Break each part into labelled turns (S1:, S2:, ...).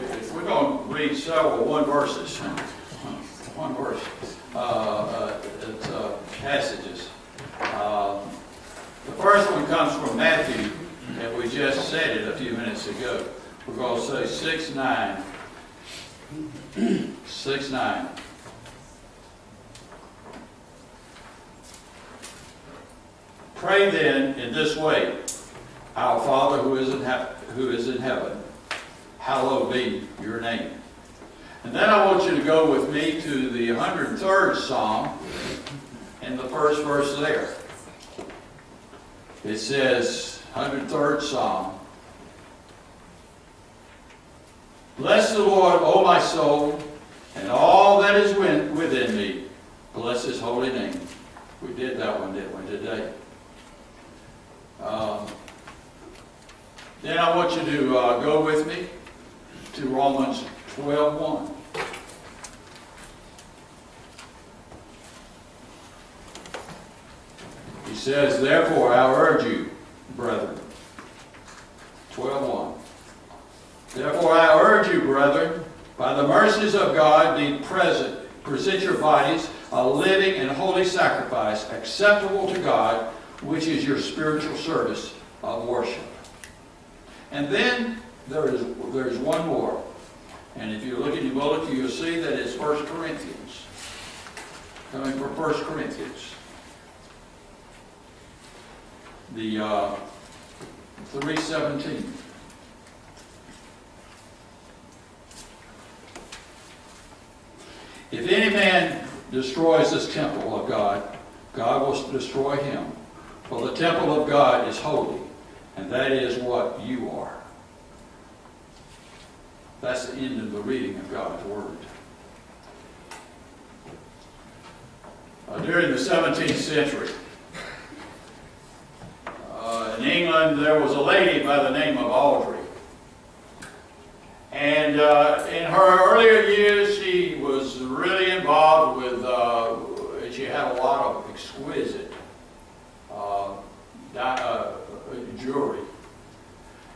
S1: if we're going to read several one verse passages. The first one comes from Matthew, and we just said it a few minutes ago. We're going to say 6:9. 6:9. Pray then in this way: Our Father who is in heaven, hallowed be your name. And then I want you to go with me to the 103rd Psalm and the first verse there. It says, 103rd Psalm, Bless the Lord, O my soul, and all that is within me. Bless his holy name. We did that one, didn't we, today? Then I want you to go with me to Romans 12:1. He says, Therefore I urge you, brethren. 12:1. Therefore I urge you, brethren, by the mercies of God, present your bodies a living and holy sacrifice, acceptable to God, which is your spiritual service of worship. And then there is one more. And if you look in your bulletin, you'll see that it's 1 Corinthians. Coming from 1 Corinthians. The 3:17. If any man destroys this temple of God, God will destroy him. For the temple of God is holy, and that is what you are. That's the end of the reading of God's Word. During the 17th century, in England, there was a lady by the name of Audrey. And in her earlier years, she was really involved with, she had a lot of exquisite jewelry.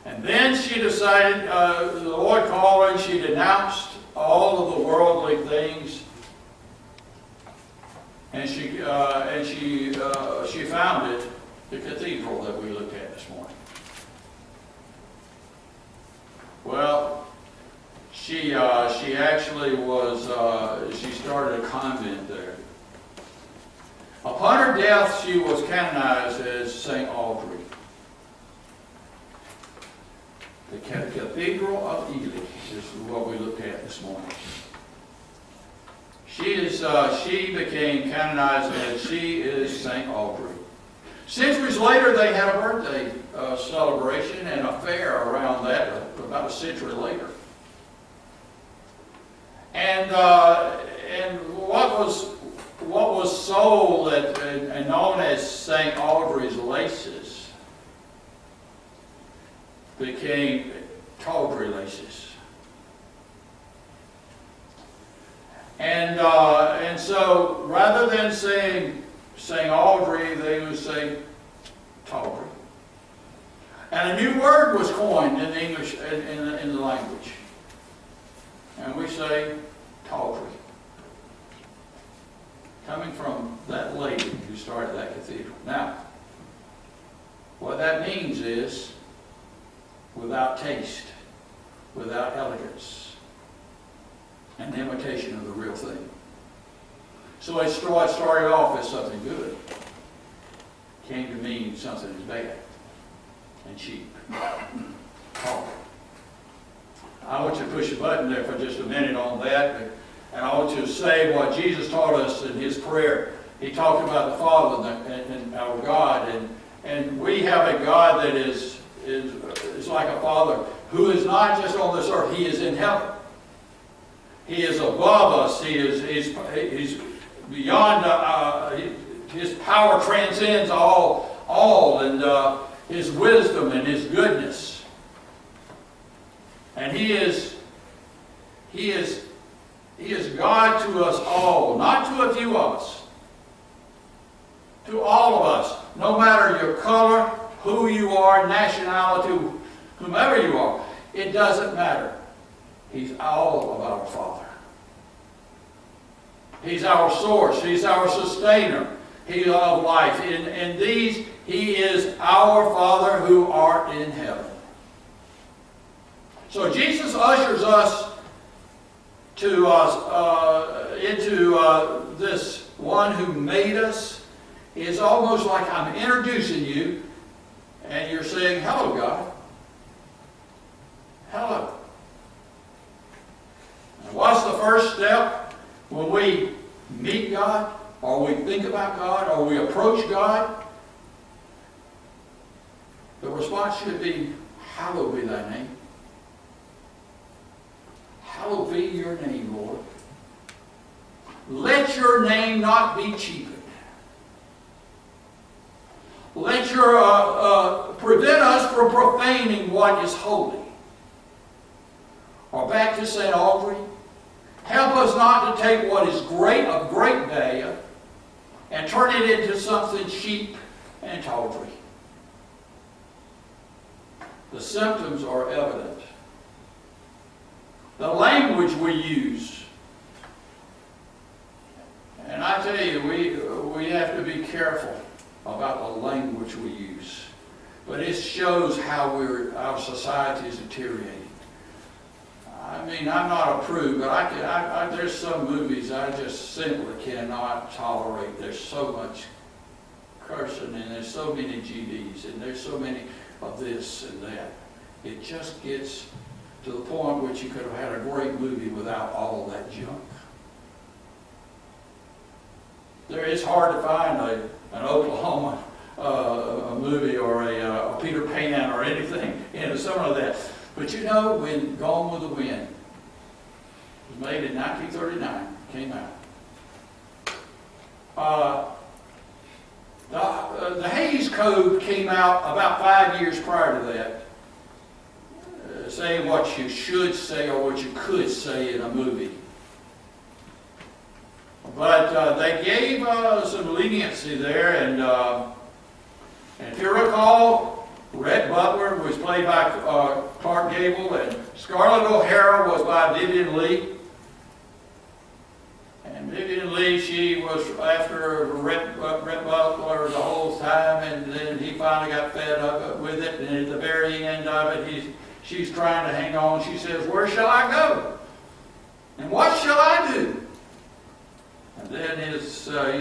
S1: And then she decided, the Lord called her, and she denounced all of the worldly things. And she founded the cathedral that we looked at this morning. Well, she actually was, she started a convent there. Upon her death, she was canonized as St. Audrey. The Cathedral of Ely is what we looked at this morning. She became canonized as she is St. Audrey. Centuries later, they had a birthday celebration and a fair around that, about a century later. And what was sold and known as St. Audrey's laces became tawdry laces. And so rather than saying St. Audrey, they would say tawdry. And a new word was coined in English, in the language. And we say tawdry. Coming from that lady who started that cathedral. Now, what that means is without taste, without elegance, an imitation of the real thing. So it started off as something good. Came to mean something is bad and cheap. Oh. I want you to push a button there for just a minute on that. And I want you to say what Jesus taught us in his prayer. He talked about the Father and our God. And we have a God that is like a Father who is not just on this earth. He is in heaven. He is above us. He's beyond. His power transcends all, and his wisdom and his goodness. And he is God to us all, not to a few of us. To all of us, no matter your color, who you are, nationality, whomever you are, it doesn't matter. He's all of our Father. He's our source. He's our sustainer. He's of life. In these, He is our Father who art in heaven. So Jesus ushers us into this one who made us. It's almost like I'm introducing you, and you're saying, "Hello, God. Hello." And what's the first step when we meet God, or we think about God, or we approach God? The response should be, "Hallowed be thy name." Hallowed be your name, Lord. Let your name not be cheapened. Let your prevent us from profaning what is holy. Or back to St. Audrey, help us not to take what is great of great value and turn it into something cheap and tawdry. The symptoms are evident. The language we use. And I tell you, we have to be careful about the language we use. But it shows how our society is deteriorating. I mean, I'm not a prude, but there's some movies I just simply cannot tolerate. There's so much cursing, and there's so many GDs, and there's so many of this and that. It just gets to the point which you could have had a great movie without all that junk. It's hard to find an Oklahoma a movie or a Peter Pan or anything, some of that. But you know, when Gone with the Wind was made in 1939, came out. The Hays Code came out about 5 years prior to that, saying what you should say or what you could say in a movie. But they gave some leniency there, and if you recall, Rhett Butler was played by Clark Gable, and Scarlett O'Hara was by Vivian Leigh. And Vivian Leigh, she was after Rhett Butler the whole time, and then he finally got fed up with it, and at the very end of it, she's trying to hang on. She says, "Where shall I go? And what shall I do?" And then he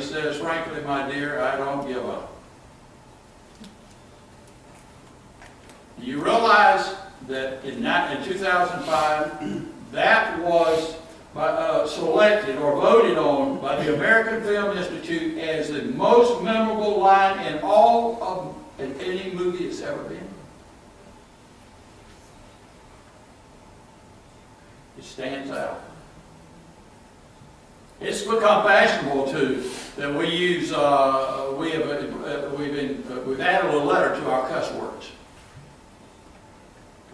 S1: says, "Frankly, my dear, I don't give up." You realize that in 2005, that was selected or voted on by the American Film Institute as the most memorable line in all of any movie it's ever been. It stands out. It's become fashionable too that we use. We've added a letter to our cuss words.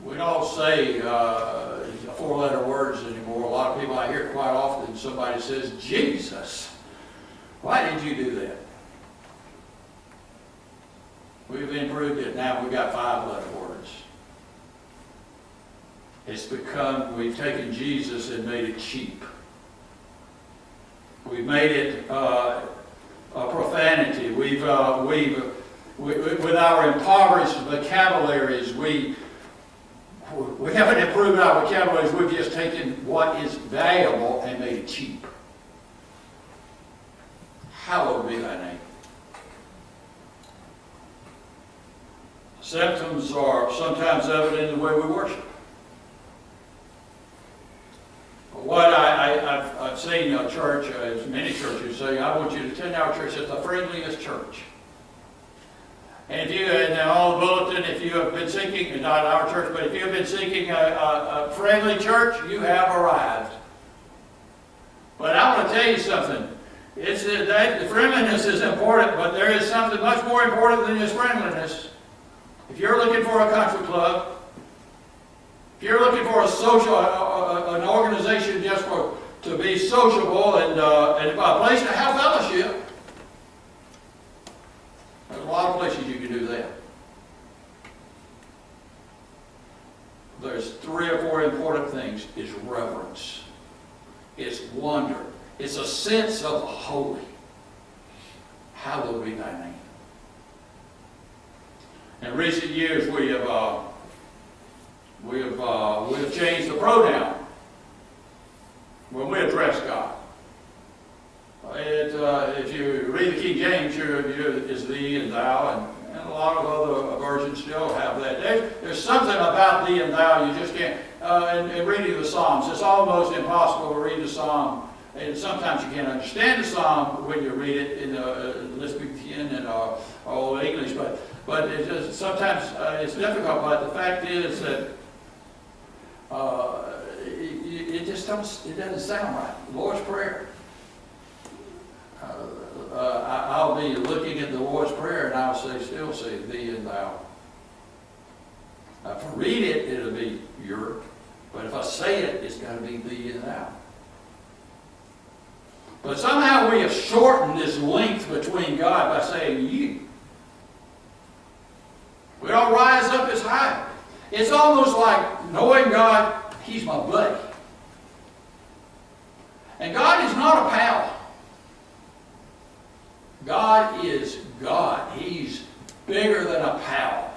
S1: We don't say 4-letter words anymore. A lot of people I hear quite often. Somebody says, "Jesus, why did you do that?" We've improved it. Now we've got 5-letter words. It's become, we've taken Jesus and made it cheap. We've made it a profanity. With our impoverished vocabularies, we haven't improved our vocabularies. We've just taken what is valuable and made it cheap. Hallowed be thy name. Symptoms are sometimes evident in the way we worship. What I've seen a church, as many churches say, "I want you to attend our church. It's the friendliest church." And on the bulletin, if you have been seeking, not our church, but if you have been seeking a friendly church, you have arrived. But I want to tell you something. The friendliness is important, but there is something much more important than just friendliness. If you're looking for a country club, if you're looking for an organization just to be sociable and a place to have fellowship, there's a lot of places you can do that. There's 3 or 4 important things is reverence. It's wonder. It's a sense of the holy. Hallowed be thy name. In recent years, we have changed the pronoun when we address God. If you read the King James, it's thee and thou, and a lot of other versions still have that. There's something about thee and thou you just can't. In reading the Psalms, it's almost impossible to read the Psalm. And sometimes you can't understand the Psalm when you read it in Elizabethan and Old English, but it just, sometimes it's difficult. But the fact is that it doesn't sound right. The Lord's Prayer. I'll be looking at the Lord's Prayer and I'll still say thee and thou. If I read it, it'll be your. But if I say it, it's got to be thee and thou. But somehow we have shortened this length between God by saying you. We don't rise up as high. It's almost like knowing God, He's my buddy. And God is not a pal. God is God. He's bigger than a pal.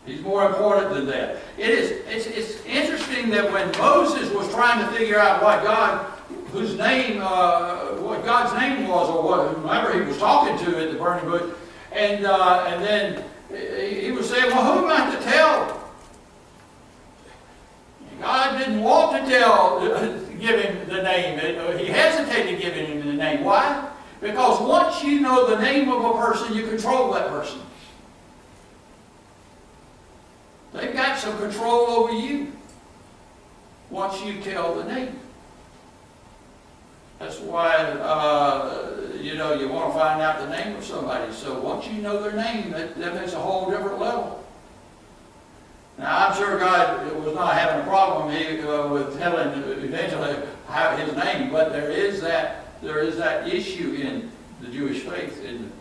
S1: He's more important than that. It's interesting that when Moses was trying to figure out what God's name was, or whomever he was talking to at the burning bush, and then he was saying, well, who am I to tell? God didn't want to give him the name. He hesitated giving him the name. Why? Because once you know the name of a person, you control that person. They've got some control over you once you tell the name. That's why, you want to find out the name of somebody. So once you know their name, that makes a whole different level. Now, I'm sure God was not having a problem with telling eventually his name, but there is that issue in the Jewish faith in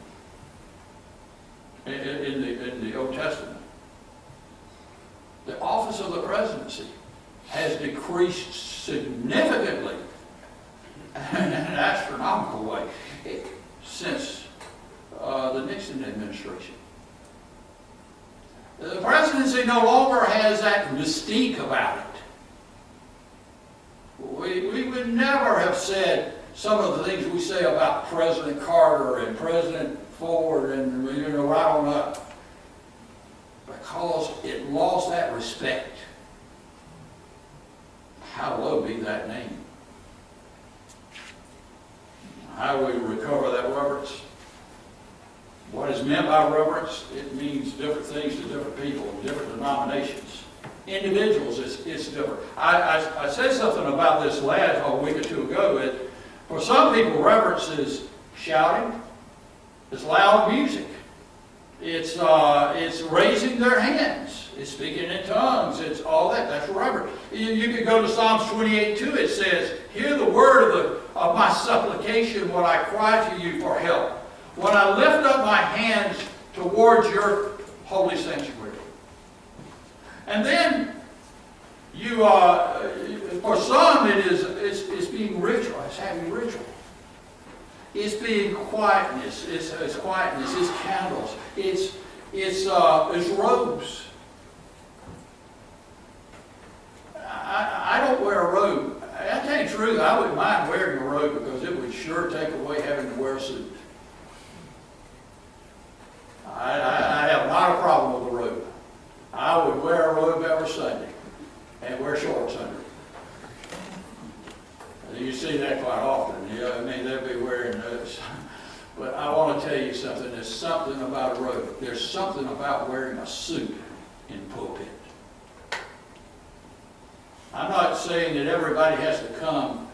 S1: the Old Testament. The office of the presidency has decreased significantly in an astronomical way since the Nixon administration. The presidency no longer has that mystique about it. We would never have said some of the things we say about President Carter and President Ford and right on up, because it lost that respect. Hallowed be that name. How do we recover that reverence? What is meant by reverence? It means different things to different people, different denominations. Individuals, it's different. I said something about this a week or two ago. For some people, reverence is shouting. It's loud music. It's raising their hands. It's speaking in tongues. It's all that. That's reverence. You could go to Psalms 28:2. It says, "Hear the word of my supplication when I cry to you for help. When I lift up my hands towards your holy sanctuary." And then for some it's being ritual. It's having ritual. It's being quietness. It's quietness. It's candles. It's robes. I don't wear a robe. I tell you the truth, I wouldn't mind wearing a robe because it would sure take away having to wear a suit. I have not a problem with a robe. I would wear a robe every Sunday and wear shorts under it. You see that quite often. They'll be wearing those. But I want to tell you something. There's something about a robe. There's something about wearing a suit in pulpit. I'm not saying that everybody has to come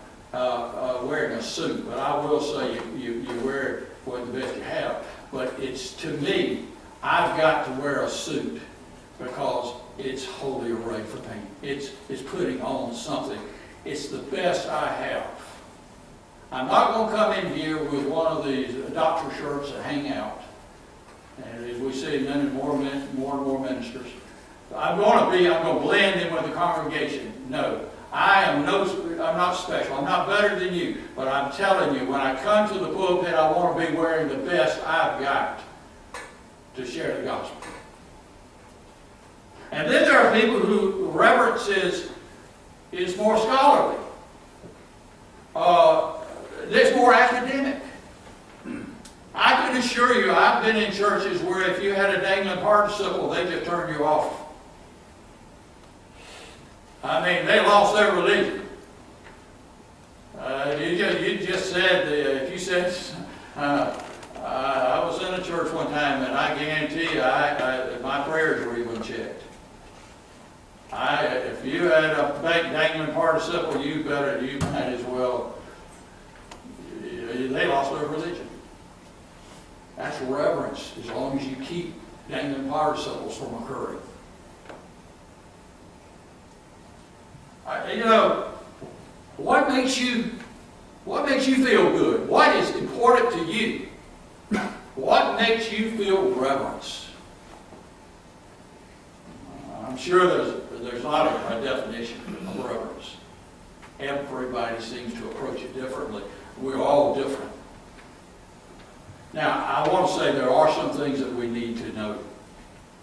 S1: wearing a suit, but I will say you wear it for the best you have. But it's, to me, I've got to wear a suit because it's holy array for me. It's putting on something. It's the best I have. I'm not going to come in here with one of these doctor shirts that hang out. And as we see more and more ministers, I'm going to blend in with the congregation. No. I'm not special. I'm not better than you. But I'm telling you, when I come to the pulpit, I want to be wearing the best I've got to share the gospel. And then there are people who reverence is more scholarly. It's more academic. I can assure you, I've been in churches where if you had a dangling participle, they just turned you off. I mean, they lost their religion. You just said, if you said, I was in a church one time, and I guarantee you, my prayers were even checked. If you had a dangling participle, you might as well. They lost their religion. That's reverence, as long as you keep dangling participles from occurring. What makes you feel good? What is important to you? What makes you feel reverence? I'm sure there's not a definition of reverence. Everybody seems to approach it differently. We're all different. Now, I want to say there are some things that we need to know.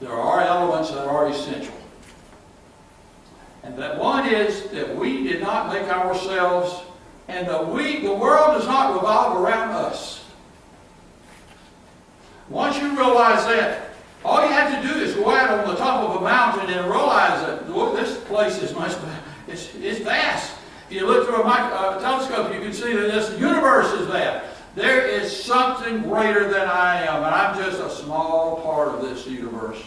S1: There are elements that are essential. And that one is that we did not make ourselves, and the world does not revolve around us. Once you realize that, all you have to do is go out on the top of a mountain and realize that, look, this place is it's vast. If you look through a telescope, you can see that this universe is vast. There is something greater than I am, and I'm just a small part of this universe.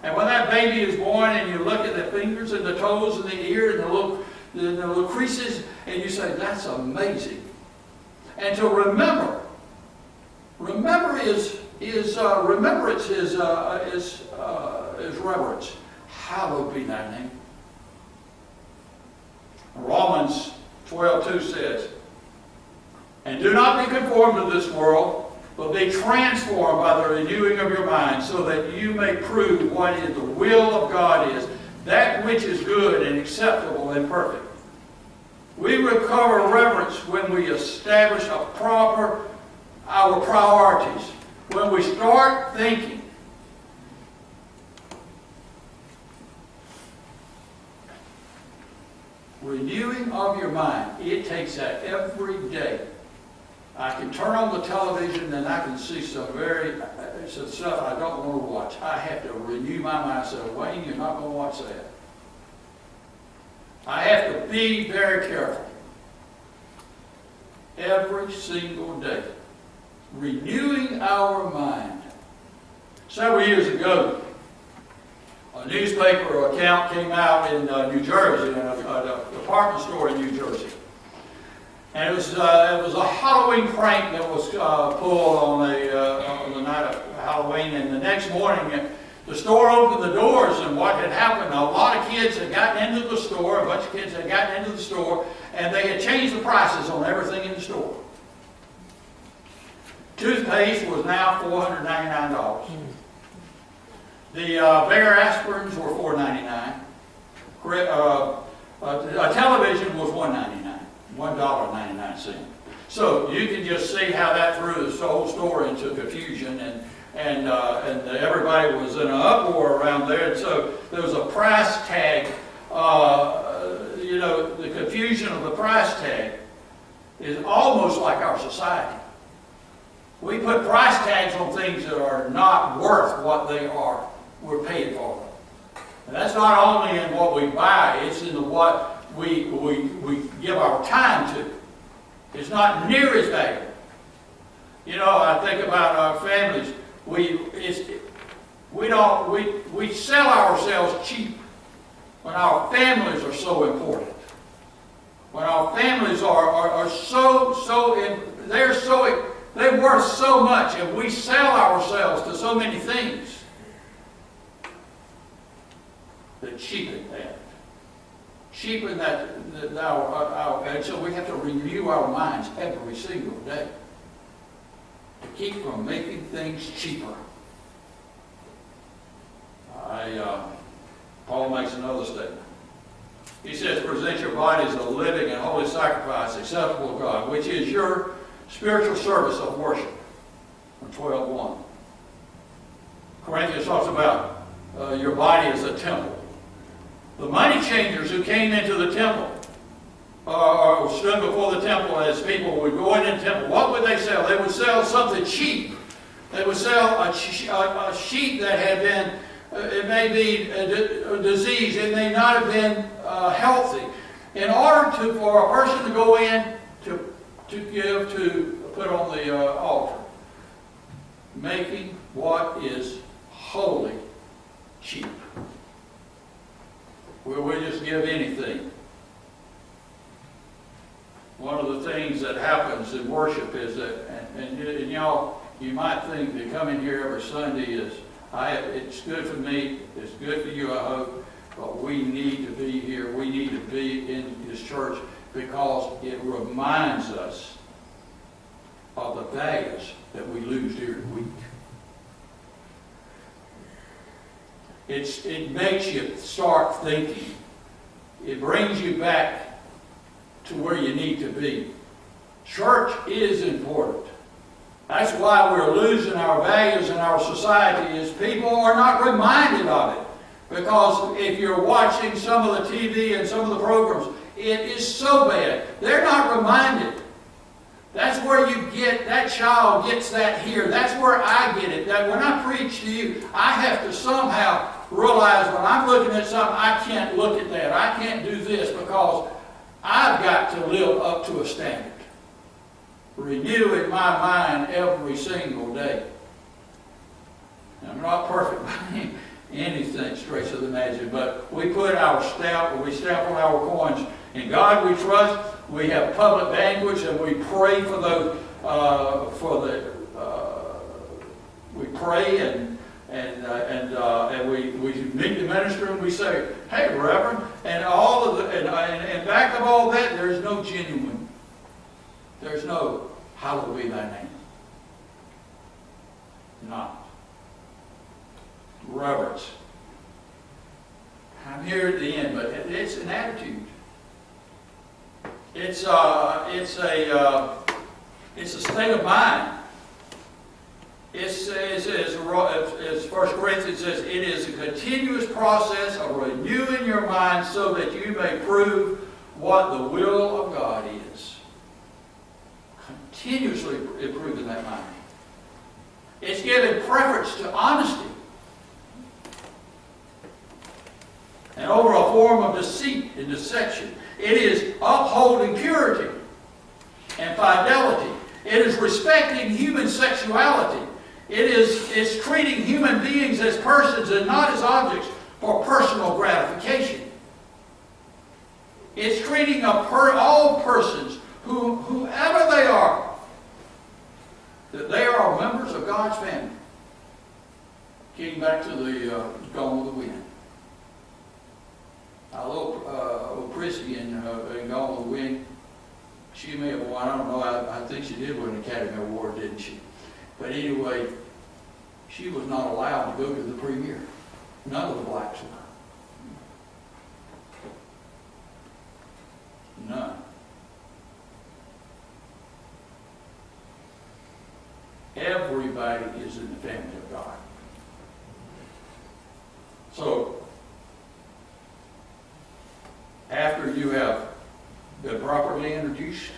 S1: And when that baby is born and you look at the fingers and the toes and the ear and the little creases, and you say, that's amazing. And to remembrance is reverence. Hallowed be thy name. Romans 12:2 says, and do not be conformed to this world, but be transformed by the renewing of your mind, so that you may prove what is the will of God is, that which is good and acceptable and perfect. We recover reverence when we establish our priorities. When we start thinking. Renewing of your mind. It takes that every day. I can turn on the television and I can see some stuff I don't want to watch. I have to renew my mind. I say, Wayne, you're not going to watch that. I have to be very careful. Every single day. Renewing our mind. Several years ago, a newspaper account came out in New Jersey, in a department store in New Jersey. And it was a Halloween prank that was pulled on the night of Halloween. And the next morning, the store opened the doors, and what had happened, a lot of kids had gotten into the store, a bunch of kids had gotten into the store, and they had changed the prices on everything in the store. Toothpaste was now $499. The Bayer aspirins were $4.99. A television was $1.99. $1.99. So you can just see how that threw the whole store into confusion, and everybody was in an uproar around there. And so there was a price tag. The confusion of the price tag is almost like our society. We put price tags on things that are not worth what they are. We're paying for them. And that's not only in what we buy, it's in what we give our time to. It's not near as valuable. I think about our families. We sell ourselves cheap when our families are so important. When our families are they're worth so much, and we sell ourselves to so many things that cheapen that. And so we have to renew our minds every single day to keep from making things cheaper. Paul makes another statement. He says, present your bodies a living and holy sacrifice acceptable to God, which is your spiritual service of worship. 12:1. Corinthians talks about your body as a temple. The money changers who came into the temple or stood before the temple as people would go into the temple, what would they sell? They would sell something cheap. They would sell a sheep that had been, it may be a disease, it may not have been healthy. In order for a person to go in to give, to put on the altar, making what is holy cheap. We'll just give anything. One of the things that happens in worship is that, and y'all, you might think that coming here every Sunday it's good for me, it's good for you, I hope, but we need to be here. We need to be in this church because it reminds us of the values that we lose during the week. It makes you start thinking. It brings you back to where you need to be. Church is important. That's why we're losing our values in our society, is people are not reminded of it. Because if you're watching some of the TV and some of the programs, it is so bad. They're not reminded. That's where you get, that child gets that here. That's where I get it. That when I preach to you, I have to somehow realize when I'm looking at something, I can't look at that. I can't do this because I've got to live up to a standard. Renewing my mind every single day. I'm not perfect by anything stretch of the imagination, but we put our stamp, we stamp on our coins. In God we trust. We have public banquets, and we pray for those. We pray and we meet the minister and we say, "Hey, Reverend," and all of the and back of all that, there is no genuine. There's no "Hallowed be thy name." Not reverence. I'm here at the end, but it's an attitude. It's a state of mind. It says, as 1 Corinthians says, it is a continuous process of renewing your mind so that you may prove what the will of God is. Continuously improving that mind. It's giving preference to honesty and over a form of deceit and deception. It is upholding purity and fidelity. It is respecting human sexuality. It's treating human beings as persons and not as objects for personal gratification. It's treating all persons, whoever they are, that they are members of God's family. Getting back to the Gone with the Wind. Little Christy in Gone with the Wind, she may have won, I don't know, I think she did win an Academy Award, didn't she? But anyway, she was not allowed to go to the premiere. None of the blacks were. None. Everybody is in the family of God. So, after you have been properly introduced,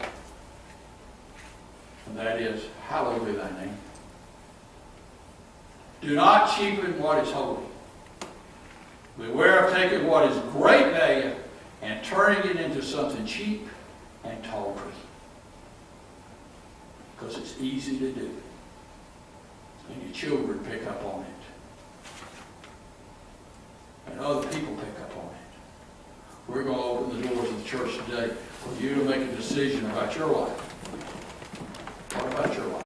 S1: and that is, hallowed be thy name. Do not cheapen what is holy. Beware of taking what is great value and turning it into something cheap and tawdry. Because it's easy to do. And your children pick up on it. And other people pick up on it. We're going to open the doors of the church today for you to make a decision about your life. What about your life?